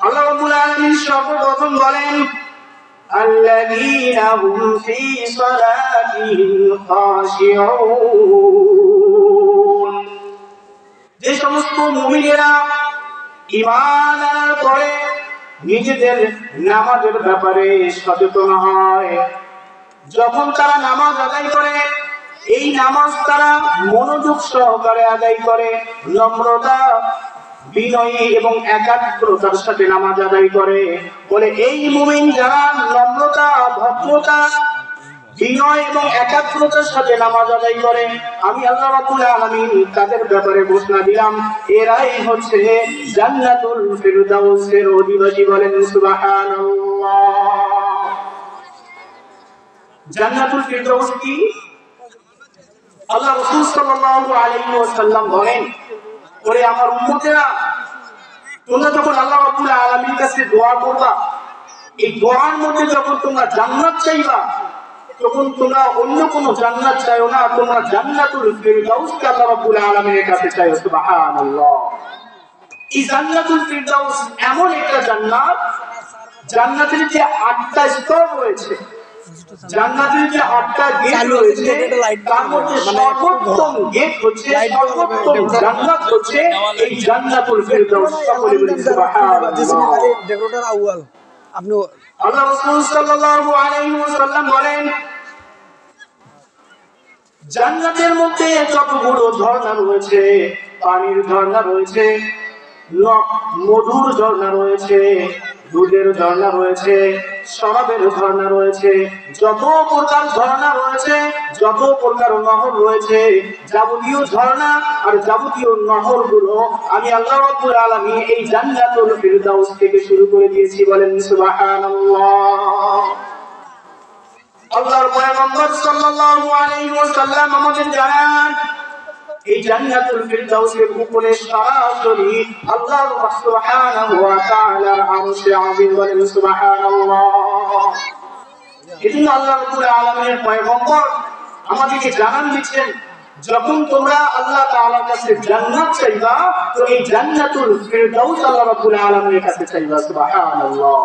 আল্লাহ রাব্বুল আলামিন সর্বপ্রথম বলেন আল্লাযীনা হুম ফী সালাতিহিম খাশিউন, যে সমস্ত মুমিনেরা ঈমান আনার পরে নিজেদের নামাজের ব্যাপারে সচেতন হয়, যখন তারা নামাজ আদায় করে এই নামাজ তারা মনোযোগ সহকারে আদায় করে, নম্রতা বিনয়ী এবং একাগ্রতার সাথে নামাজ আদায় করে, বলে এই মুমিন যারা নম্রতা ভদ্রতা বিনয় এবং একাগ্রতার সাথে নামাজ আদায় করে, আমি আল্লাহ রাব্বুল আলামিন তাদের ব্যাপারে ঘোষণা দিলাম এরাই হচ্ছে জান্নাতুল ফিরদাউসের অধিবাসী। বলেন সুবহানাল্লাহ। জান্নাতুল ফিরদাউস কি? আল্লাহ রাসূল সাল্লাল্লাহু আলাইহি ওয়াসাল্লাম বলেন, ওরে আমার উম্মতেরা, তোমরা যখন আল্লাহ রাব্বুল আলামিনের কাছে দোয়া করবা, এই দোয়ার মধ্যে যখন তোমরা জান্নাত চাইবা, তখন তোমরা অন্য কোন জান্নাত চাইও না, তোমরা জান্নাতুল ফিরদাউসকে আল্লাহ রাব্বুল আলামিনের কাছে চাইও। সুবহানাল্লাহ। এই জান্নাতুল ফিরদাউস এমন একটা জান্নাত, জান্নাতের যে 8টা স্তর রয়েছে, জান্নাতের যে 8টা গেট রয়েছে, তার মধ্যে সর্বোত্তম গেট হচ্ছে, সর্বোত্তম জান্নাত হচ্ছে এই জান্নাতুল ফিরদাউস। সকলে বলি সুবহানাল্লাহ। আপনি আল্লাহ রাসূল সাল্লাল্লাহু আলাইহি ওয়াসাল্লাম বলেন, জান্নাতের মধ্যে যতগুলো ঝর্ণা রয়েছে, পানির ঝর্ণা রয়েছে, মধুর ঝর্ণা রয়েছে, দুধের ঝর্ণা রয়েছে, শরাবের ঝর্ণা রয়েছে, যত প্রকার ঝর্ণা রয়েছে, যত প্রকার নহর রয়েছে, যাবতীয় ঝর্ণা আর যাবতীয় নহরগুলো আমি আল্লাহ রাব্বুল আলামিন এই জান্নাতুল ফিরদাউস থেকে শুরু করে দিয়েছি। বলেন সুবহানাল্লাহ। আল্লাহর পয়গম্বর সাল্লাল্লাহু আলাইহি ওয়াসাল্লাম আমাদের জানান, এই জান্নাতুল ফিরদাউসের উপরে সরাসরি আল্লাহ সুবহানাহু ওয়া তাআলার আরশে আযীম। বলেন সুবহানাল্লাহ। এজন্য আল্লাহ রাব্বুল আলামিনের পয়গম্বর আমাদেরকে জানান দিচ্ছেন, যখন তোমরা আল্লাহ তাআলার কাছে জান্নাত চাইবা, তো এই জান্নাতুল ফিরদাউস আল্লাহ রাব্বুল আলামিনের কাছে চাইবা। সুবহানাল্লাহ।